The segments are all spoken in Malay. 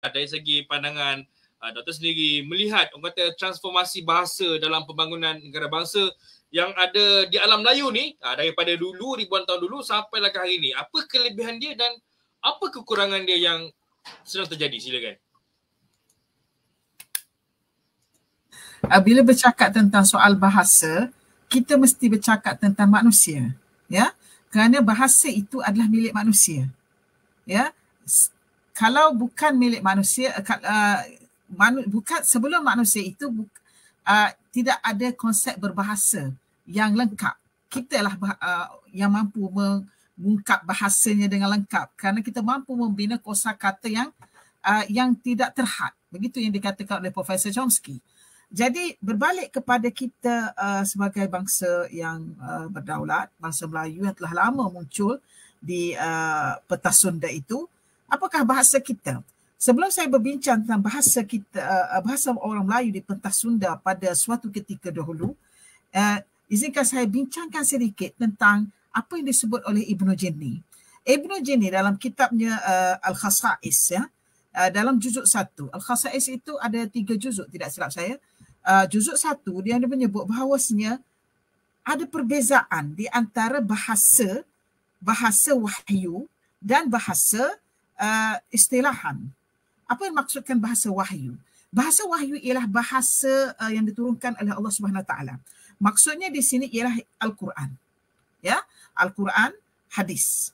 dari segi pandangan Doktor sendiri melihat orang kata transformasi bahasa dalam pembangunan negara bangsa yang ada di alam Melayu ni daripada dulu, ribuan tahun dulu sampailah ke hari ni. Apa kelebihan dia dan apa kekurangan dia yang sedang terjadi? Silakan. Bila bercakap tentang soal bahasa, kita mesti bercakap tentang manusia, ya, kerana bahasa itu adalah milik manusia, ya. Kalau bukan milik manusia, bukan sebelum manusia itu tidak ada konsep berbahasa yang lengkap. Kita lah yang mampu mengungkap bahasanya dengan lengkap kerana kita mampu membina kosakata yang tidak terhad. Begitu yang dikatakan oleh Profesor Chomsky. Jadi berbalik kepada kita sebagai bangsa yang berdaulat, bangsa Melayu yang telah lama muncul di pentas Sunda itu, apakah bahasa kita? Sebelum saya berbincang tentang bahasa kita, bahasa orang Melayu di pentas Sunda pada suatu ketika dahulu, izinkan saya bincangkan sedikit tentang apa yang disebut oleh Ibnu Jinni. Ibnu Jinni dalam kitabnya Al-Khasa'is, ya, dalam juzuk 1. Al-Khasa'is itu ada 3 juzuk, tidak silap saya. Juzuk 1 dia ada menyebut bahawasanya ada perbezaan di antara bahasa wahyu dan bahasa istilahan. Apa yang maksudkan bahasa wahyu? Bahasa wahyu ialah bahasa yang diturunkan oleh Allah Subhanahu Wa Taala. Maksudnya di sini ialah Al-Quran. Ya, Al-Quran, hadis.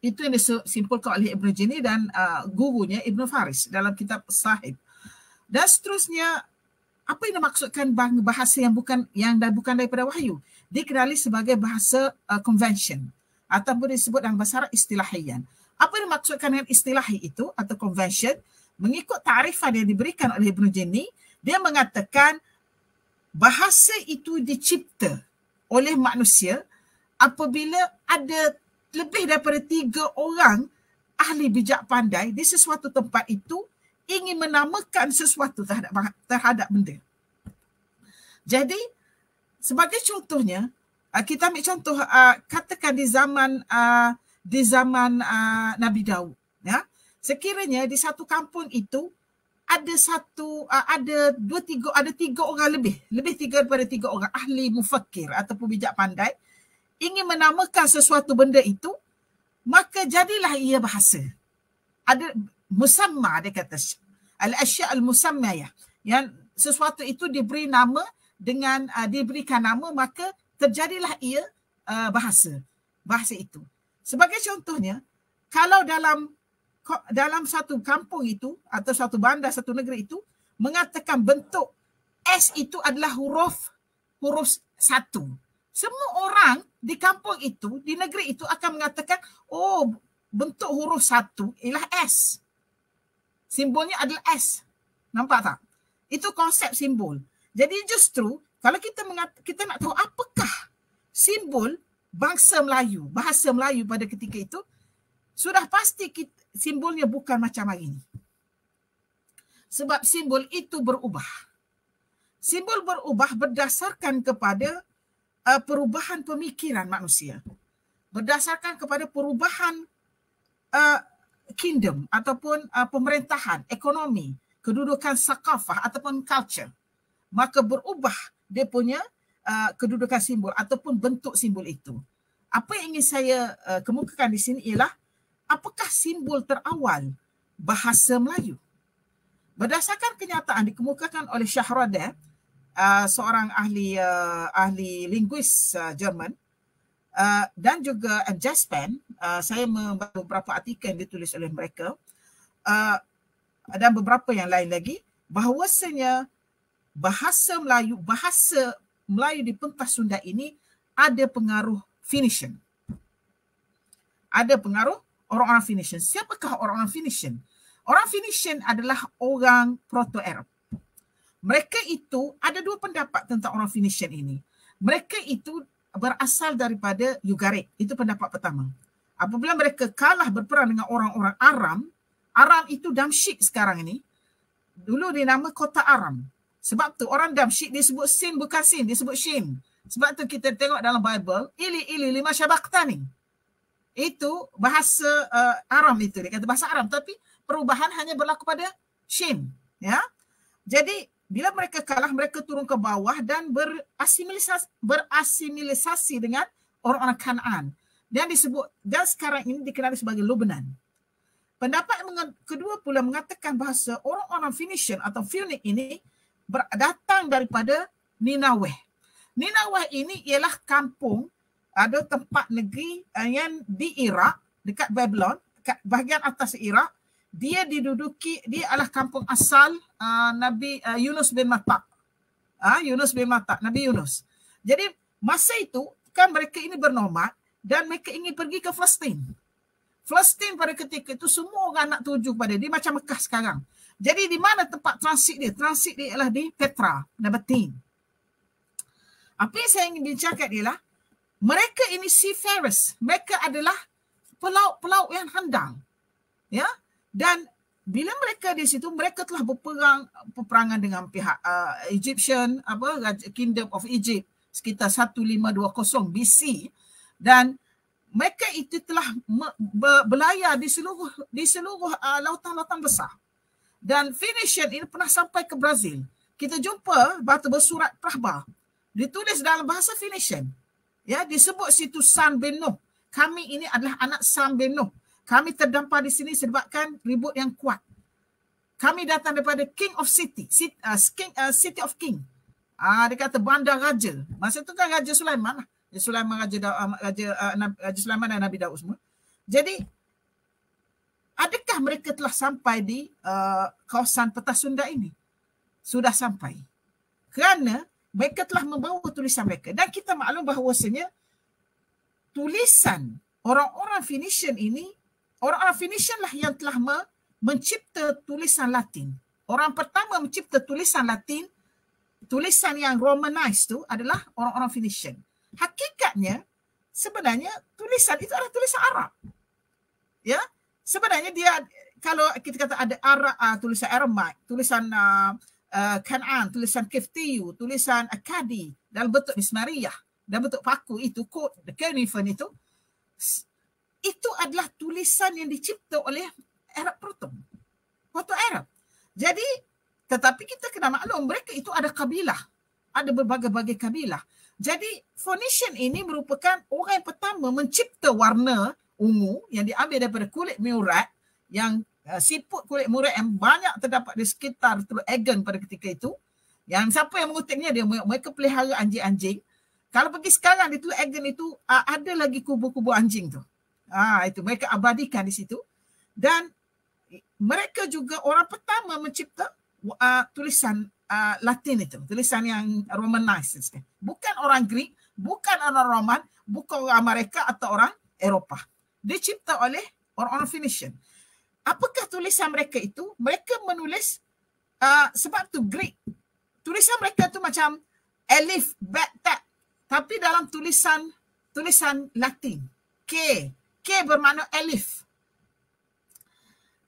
Itu yang disimpulkan oleh Ibnu Jinni dan gurunya Ibnu Faris dalam kitab Sahib. Dan seterusnya, apa yang dimaksudkan bahasa yang bukan daripada wahyu? Dikenali sebagai bahasa convention ataupun disebut dalam bahasa istilahian. Apa yang dimaksudkan dengan istilahi itu atau convention? Mengikut takrifan yang diberikan oleh Ibnu Jinni, dia mengatakan bahasa itu dicipta oleh manusia apabila ada lebih daripada 3 orang ahli bijak pandai di sesuatu tempat itu ingin menamakan sesuatu terhadap benda. Jadi, sebagai contohnya, kita ambil contoh, katakan di zaman Nabi Daud, ya. Sekiranya di satu kampung itu ada 3 orang lebih 3 daripada 3 orang ahli mufakir ataupun bijak pandai ingin menamakan sesuatu benda itu, maka jadilah ia bahasa. Ada musamma, dia kata al-asya' al-musammiyah, yang sesuatu itu diberi nama dengan diberikan nama, maka terjadilah ia bahasa itu. Sebagai contohnya, kalau dalam satu kampung itu atau satu bandar, satu negeri itu mengatakan bentuk S itu adalah huruf 1. Semua orang di kampung itu, di negeri itu akan mengatakan, oh, bentuk huruf 1 ialah S. Simbolnya adalah S. Nampak tak? Itu konsep simbol. Jadi justru kalau kita nak tahu apakah simbol bangsa Melayu, bahasa Melayu pada ketika itu, sudah pasti simbolnya bukan macam hari ini. Sebab simbol itu berubah. Simbol berubah berdasarkan kepada perubahan pemikiran manusia. Berdasarkan kepada perubahan kingdom ataupun pemerintahan, ekonomi, kedudukan sakafah ataupun culture. Maka berubah dia punya kedudukan simbol ataupun bentuk simbol itu. Apa yang ingin saya kemukakan di sini ialah apakah simbol terawal bahasa Melayu? Berdasarkan kenyataan dikemukakan oleh Shahradah, seorang ahli linguis Jerman, dan juga Jaspan, saya membaca beberapa artikel yang ditulis oleh mereka, dan beberapa yang lain lagi, bahawasanya bahasa Melayu di pentas Sunda ini ada pengaruh Phoenician. Ada pengaruh orang-orang Phoenician. Siapakah orang-orang Phoenician? Orang Phoenician adalah orang Proto-Arab. Mereka itu, ada 2 pendapat tentang orang Phoenician ini. Mereka itu berasal daripada Ugarit. Itu pendapat pertama. Apabila mereka kalah berperang dengan orang-orang Aram itu Damsyik sekarang ini. Dulu dinama kota Aram. Sebab tu orang Damsyik disebut Sin bukan Sin, disebut Shin. Sebab tu kita tengok dalam Bible, ili lima syabaqtani. Itu bahasa Aram itu, dia kata bahasa Aram. Tapi perubahan hanya berlaku pada Shin. Ya. Jadi bila mereka kalah, mereka turun ke bawah dan berasimilisasi dengan orang-orang Kanaan. Dan sekarang ini dikenali sebagai Lebanon. Pendapat kedua pula mengatakan bahawa orang-orang Phoenician atau Punic ini datang daripada Ninaweh. Ninaweh ini ialah kampung, ada tempat negeri yang di Iraq, dekat Babylon, dekat bahagian atas Iraq. Dia adalah kampung asal Nabi Yunus bin Matta. Yunus bin Matta, Nabi Yunus. Jadi masa itu kan mereka ini bernomad dan mereka ingin pergi ke Palestin. Palestin pada ketika itu semua orang nak tuju pada dia, macam Mekah sekarang. Jadi di mana tempat transit dia? Transit dia ialah di Petra, Nabatin. Apa yang saya ingin bincangkan ialah mereka ini seafarers. Mereka adalah pelaut yang handal. Ya. Dan bila mereka di situ, mereka telah peperangan dengan pihak Egyptian, Kingdom of Egypt sekitar 1520 BC, dan mereka itu telah berlayar di seluruh lautan-lautan besar. Dan Phoenician ini pernah sampai ke Brazil. Kita jumpa batu bersurat Prahbar. Ditulis dalam bahasa Phoenician. Ya, disebut situ San bin Nuh. Kami ini adalah anak San bin Nuh. Kami terdampar di sini sebabkan ribut yang kuat. Kami datang daripada King of City, City of King. Dia kata bandar raja. Masa itu kan Raja Sulaiman lah. Raja Sulaiman dan Nabi Daud semua. Jadi adakah mereka telah sampai di kawasan peta Sunda ini? Sudah sampai. Kerana mereka telah membawa tulisan mereka. Dan kita maklum bahawasanya tulisan orang-orang Phoenician ini, orang-orang Phoenician lah yang telah mencipta tulisan Latin. Orang pertama mencipta tulisan Latin, tulisan yang Romanized tu adalah orang-orang Phoenician. Hakikatnya sebenarnya tulisan itu adalah tulisan Arab. Ya, sebenarnya dia, kalau kita kata ada Arab, tulisan Aramaic, tulisan Kanaan, tulisan Kiftiyu, tulisan Akkadi dalam bentuk Mismariyah, dalam bentuk paku itu, kod cuneiform itu adalah tulisan yang dicipta oleh Arab Proto, waktu Arab. Jadi, tetapi kita kena maklum mereka itu ada kabilah, ada berbagai-bagai kabilah. Jadi Phoenician ini merupakan orang yang pertama mencipta warna ungu yang diambil daripada kulit murat, yang siput kulit murat yang banyak terdapat di sekitar Teluk Aegon pada ketika itu. Yang siapa yang mengutipnya, mereka pelihara anjing-anjing. Kalau pergi sekarang di Teluk Aegon itu ada lagi kubu-kubu anjing tu. Itu mereka abadikan di situ. Dan mereka juga orang pertama mencipta tulisan Latin itu, tulisan yang Romanized. Bukan orang Greek, bukan orang Roman, bukan orang Amerika atau orang Eropah. Dicipta oleh orang-orang Phoenician. Apakah tulisan mereka itu? Mereka menulis sebab tu Greek. Tulisan mereka tu macam alif, bet, tat, tapi dalam tulisan Latin. K bermakna alif.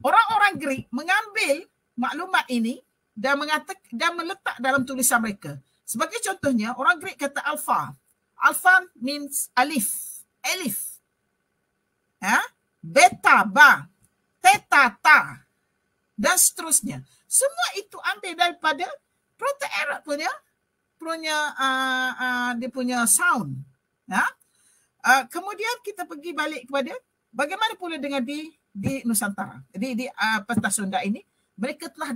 Orang-orang Greek mengambil maklumat ini dan meletak dalam tulisan mereka. Sebagai contohnya, orang Greek kata alpha. Alpha means alif. Beta, ba. Theta, ta. Dan seterusnya. Semua itu ambil daripada Proto-Arab dia punya sound. Kemudian kita pergi balik kepada bagaimana pula dengan di Nusantara. Di peta Sunda ini, mereka telah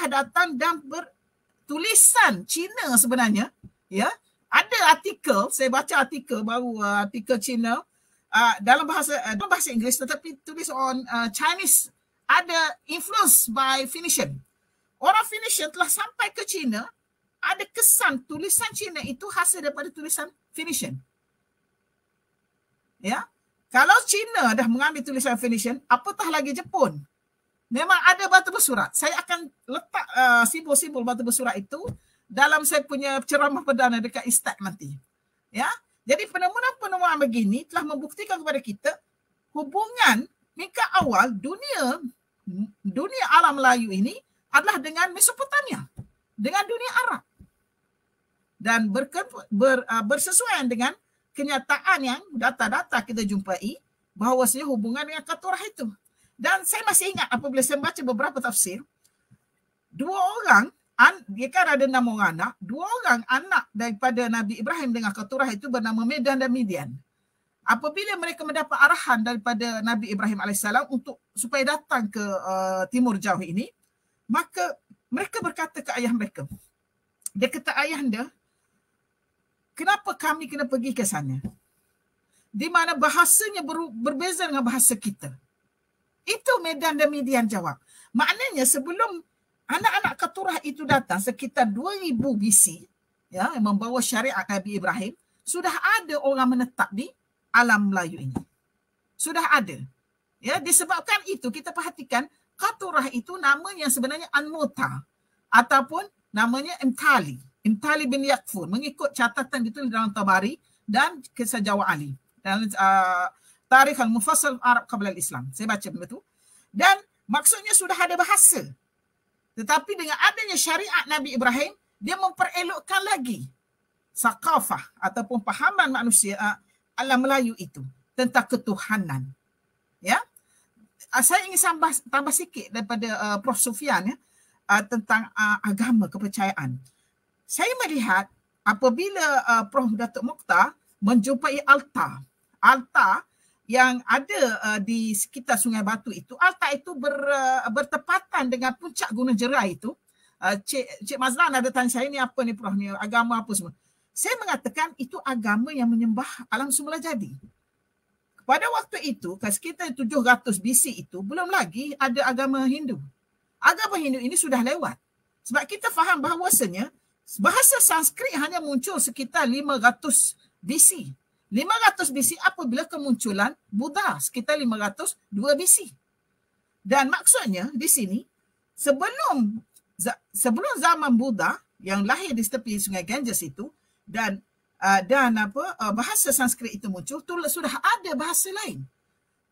datang dan bertulisan Cina sebenarnya. Ya, ada artikel, saya baca artikel baru, artikel Cina dalam bahasa Inggeris, tetapi tulis on Chinese, ada influence by Phoenician. Orang Phoenician telah sampai ke Cina, ada kesan tulisan Cina itu hasil daripada tulisan Phoenician. Ya, kalau Cina dah mengambil tulisan Phoenician, apatah lagi Jepun. Memang ada batu bersurat. Saya akan letak simbol-simbol batu bersurat itu dalam saya punya ceramah perdana dekat Istak nanti. Ya, jadi penemuan-penemuan begini telah membuktikan kepada kita hubungan tingkat awal dunia alam Melayu ini adalah dengan Mesopotamia, dengan dunia Arab. Dan bersesuaian dengan kenyataan yang data-data kita jumpai bahawasanya hubungan dengan Keturah itu. Dan saya masih ingat apabila saya baca beberapa tafsir, 2 orang, dia kan ada 6 orang anak, 2 orang anak daripada Nabi Ibrahim dengan keturah itu bernama Medan dan Midian. Apabila mereka mendapat arahan daripada Nabi Ibrahim AS untuk supaya datang ke timur jauh ini, maka mereka berkata ke ayah mereka, dia kata, ayahanda, kenapa kami kena pergi ke sana? Di mana bahasanya berbeza dengan bahasa kita. Itu Medan dan Midian jawab. Maknanya sebelum anak-anak keturah itu datang sekitar 2000 BC, ya, yang membawa syariat Nabi Ibrahim, sudah ada orang menetap di alam Melayu ini. Sudah ada. Ya, disebabkan itu kita perhatikan Qaturah itu nama yang sebenarnya Anmuta ataupun namanya Imtali. Imtali bin Yakfur, mengikut catatan ditulis dalam Tabari dan Kisah Jawa Ali. Dan Tarikh al-Mufassal Arab Qabla al-Islam. Saya baca benda tu. Dan maksudnya sudah ada bahasa. Tetapi dengan adanya syariat Nabi Ibrahim, dia memperelokkan lagi sakafah ataupun pahaman manusia alam Melayu itu tentang ketuhanan. Ya. Saya ingin tambah sikit daripada Prof. Sufian, ya, tentang agama kepercayaan. Saya melihat apabila Prof. Datuk Mokhtar menjumpai altar yang ada di sekitar Sungai Batu itu, altar itu bertepatan dengan puncak Gunung Jerai itu. Cik Mazlan ada tanya saya, ni apa ni Prof, ni agama apa semua. Saya mengatakan itu agama yang menyembah alam semula jadi. Pada waktu itu, sekitar 700 BC itu, belum lagi ada agama Hindu. Agama Hindu ini sudah lewat. Sebab kita faham bahawasanya bahasa Sanskrit hanya muncul sekitar 500 BC. 500 BC apabila kemunculan Buddha sekitar 502 BC. Dan maksudnya di sini sebelum zaman Buddha yang lahir di tepi Sungai Ganges itu dan bahasa Sanskrit itu muncul, sudah ada bahasa lain.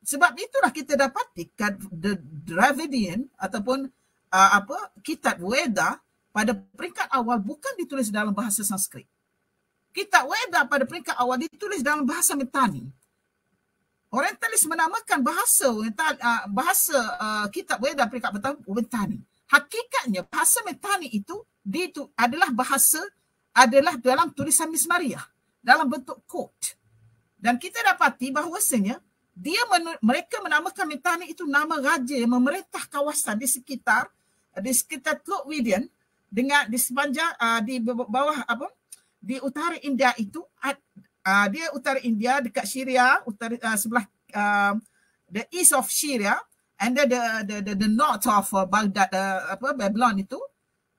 Sebab itulah kita dapati the Dravidian ataupun kitab Weda pada peringkat awal bukan ditulis dalam bahasa Sanskrit. Kitab Weda pada peringkat awal ditulis dalam bahasa Mitanni. Orientalis menamakan bahasa kitab Weda peringkat pertama Mitanni. Hakikatnya bahasa Mitanni itu adalah dalam tulisan Mismariyah, dalam bentuk quote. Dan kita dapati bahawasanya mereka menamakan Mitanni itu nama raja yang memerintah kawasan di sekitar Teluk Widian dengan di sepanjang di bawah di utara India itu, dia utara India dekat Syria, sebelah the east of Syria and the north of Baghdad, Babylon itu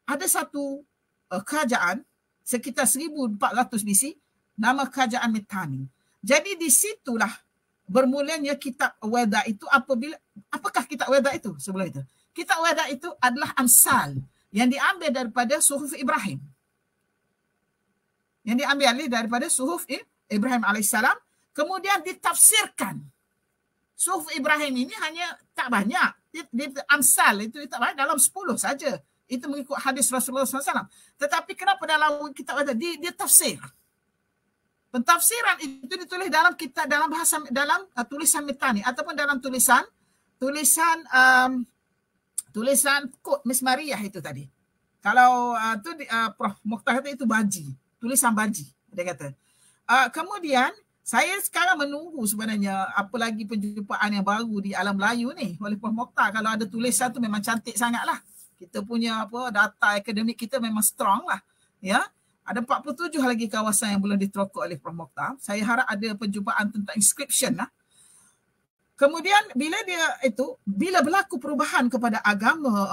ada satu kerajaan sekitar 1400 BC nama kerajaan Mitanni. Jadi di situlah bermulanya kitab Weda itu. Apakah kitab Weda itu sebelum itu? Kitab Weda itu adalah Amsal yang diambil daripada Suhuf Ibrahim. Yang diambil daripada Suhuf Ibrahim alaihissalam, kemudian ditafsirkan. Suhuf Ibrahim ini hanya tak banyak. Amsal itu tak banyak, dalam 10 saja. Itu mengikut hadis Rasulullah SAW. Tetapi kenapa dalam kitab Weda dia tafsir? Pentafsiran itu ditulis dalam kitab, dalam tulisan Mitanni ataupun dalam tulisan kod Mismariyah itu tadi. Kalau Prof. Mokhtar kata itu baji, tulisan baji, dia kata. Kemudian saya sekarang menunggu sebenarnya apa lagi penjumpaan yang baru di alam Melayu ni oleh Prof. Mokhtar. Kalau ada tulisan tu memang cantik sangatlah. Kita punya data akademik kita memang strong lah, ya. Ada 47 lagi kawasan yang belum diterokok oleh Prof. Mokhtar. Saya harap ada penjumpaan tentang inscription lah. Kemudian bila berlaku perubahan kepada agama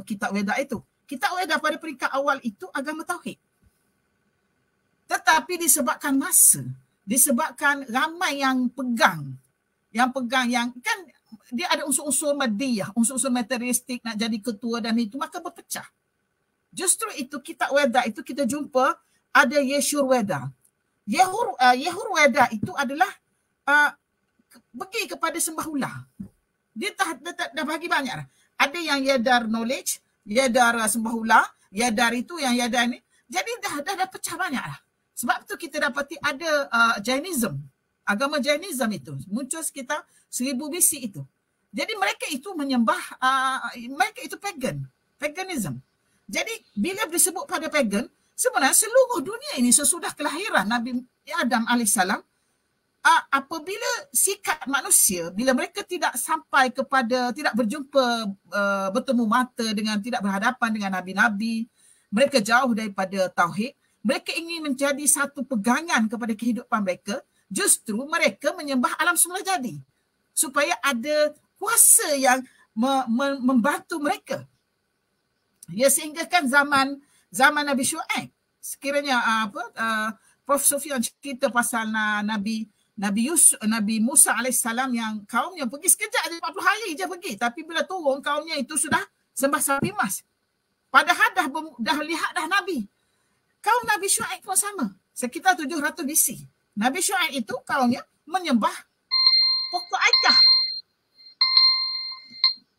kitab Weda itu. Kitab Weda pada peringkat awal itu agama tauhid. Tetapi disebabkan masa, disebabkan ramai yang pegang yang kan dia ada unsur-unsur madiyah, unsur-unsur materialistik nak jadi ketua dan itu, maka berpecah. Justru itu kitab Weda itu kita jumpa ada Yeshur Weda. Yehur Weda itu adalah pergi kepada sembahula. Dia dah bagi banyak. Ada yang yadar knowledge, yadar sembahula, yadar itu, yang yadar ni. Jadi dah pecah banyak lah. Sebab tu kita dapati ada Jainism. Agama Jainism itu muncul sekitar 1000 BC itu. Jadi mereka itu menyembah, mereka itu paganism. Jadi bila disebut pada pagan, sebenarnya seluruh dunia ini sesudah kelahiran Nabi Adam alaihissalam, apabila sikap manusia, bila mereka tidak sampai kepada, tidak berjumpa, bertemu mata dengan, tidak berhadapan dengan nabi-nabi, mereka jauh daripada tauhid, mereka ingin menjadi satu pegangan kepada kehidupan mereka, justru mereka menyembah alam semula jadi, supaya ada kuasa yang membantu mereka. Ya, sehingga kan zaman Nabi Syuaib, sekiranya Prof. Sofian cerita pasal Nabi Musa alaihissalam yang kaumnya pergi sekejap je, 40 hari je pergi, tapi bila turun kaumnya itu sudah sembah sapi emas. Padahal dah lihat dah Nabi. Kaum Nabi Syuaib pun sama, sekitar 700 BC. Nabi Syuaib itu kaumnya menyembah pokok aikah.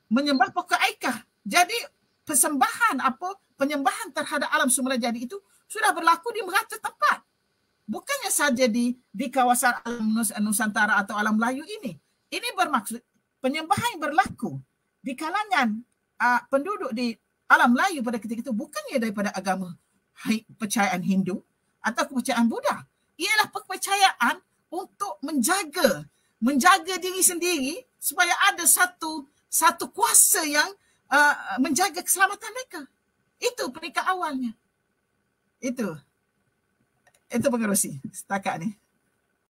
Menyembah pokok aikah. Jadi penyembahan terhadap alam semula jadi itu sudah berlaku di merata tempat. Bukannya saja di kawasan alam Nusantara atau alam Melayu ini. Ini bermaksud penyembahan yang berlaku di kalangan penduduk di alam Melayu pada ketika itu bukannya daripada agama kepercayaan Hindu atau kepercayaan Buddha. Ialah kepercayaan untuk menjaga diri sendiri supaya ada satu kuasa yang menjaga keselamatan mereka. Itu peringkat awalnya. Itu pengerusi setakat ni.